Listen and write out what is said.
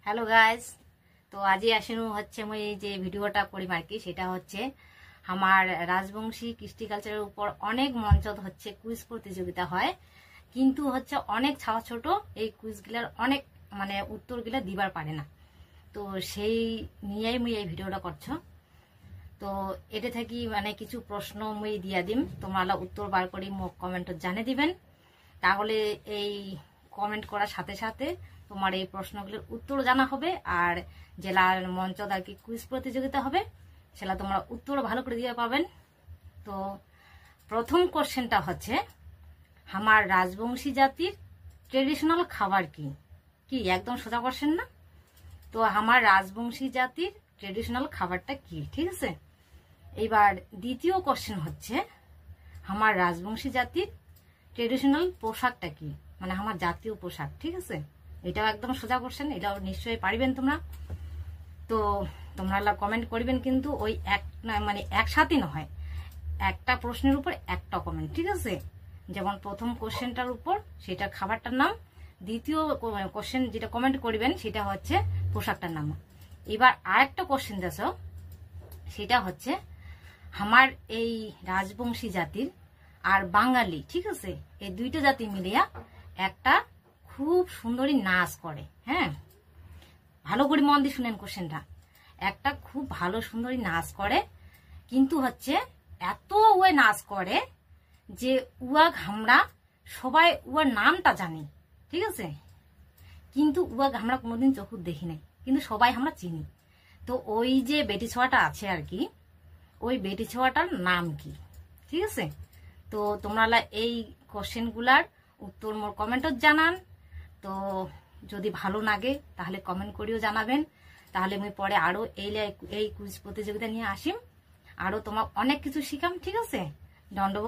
Hello guys, তো আজি আসিনু হচ্ছে মই যে ভিডিওটা করিম আর কি, সেটা হচ্ছে আমার রাজবংশী কৃষ্টি কালচারের উপর অনেক মঞ্চত হচ্ছে কুইজ প্রতিযোগিতা হয়, কিন্তু হচ্ছে অনেক ছাওয়া ছোট এই কুইজগুলার অনেক মানে উত্তরগুলা দিবার পারে না। তো সেই নিয়েই মুই এই ভিডিওটা করছো। তো এটা থাকি মানে কিছু প্রশ্ন মুই দিয়া দিম, তোমরা উত্তর বার করি মোক কমেন্টত জানিয়ে দিবেন। তাহলে এই কমেন্ট করার সাথে সাথে তোমার এই প্রশ্নগুলোর উত্তর জানা হবে, আর জেলার মঞ্চ আর কি কুইজ প্রতিযোগিতা হবে সেটা তোমরা উত্তর ভালো করে দিয়ে পাবেন। তো প্রথম কোশ্চেনটা হচ্ছে, আমার রাজবংশী জাতির ট্রেডিশনাল খাবার কি? কি একদম সোজা কোশ্চেন না? তো আমার রাজবংশী জাতির ট্রেডিশনাল খাবারটা কি, ঠিক আছে। এইবার দ্বিতীয় কোশ্চেন হচ্ছে, আমার রাজবংশী জাতির ট্রেডিশনাল পোশাকটা কি, মানে আমার জাতীয় পোশাক, ঠিক আছে। এটাও একদম সোজা কোশ্চেন, এটাও নিশ্চয়ই পারবেন তোমরা। তো তোমরা কমেন্ট করবেন, কিন্তু ওই এক মানে একসাথে নয়, একটা প্রশ্নের উপর একটা কমেন্ট, ঠিক আছে। যেমন প্রথম কোশ্চেনটার উপর সেটা খাবারটার নাম, দ্বিতীয় কোশ্চেন যেটা কমেন্ট করবেন সেটা হচ্ছে পোশাকটার নাম। এবার আরেকটা কোশ্চেন দেখো, সেটা হচ্ছে আমার এই রাজবংশী জাতির আর বাঙালি, ঠিক আছে, এই দুইটা জাতি মিলিয়া একটা খুব সুন্দরী নাচ করে। হ্যাঁ, ভালো করে মন দিয়ে শুনেন কোশ্চেনটা। একটা খুব ভালো সুন্দরী নাচ করে, কিন্তু হচ্ছে এত ওয়ে নাচ করে যে উয়া ঘামরা সবাই উয়ার নামটা জানি, ঠিক আছে, কিন্তু উয়া আমরা কোনোদিন চোখে দেখি নাই, কিন্তু সবাই আমরা চিনি। তো ওই যে বেটি ছোঁয়াটা আছে আর কি, ওই বেটি ছোঁয়াটার নাম কি, ঠিক আছে। তো তোমরা এই কোশ্চেনগুলার উত্তর মোর কমেন্টত জানান। তো যদি ভালো লাগে তাহলে কমেন্ট করিও জানাবেন, তাহলে আমি পরে আরো এই কুইজ প্রতিযোগিতা নিয়ে আসিম, আরো তোমার অনেক কিছু শিখাম, ঠিক আছে। দণ্ডবোধ।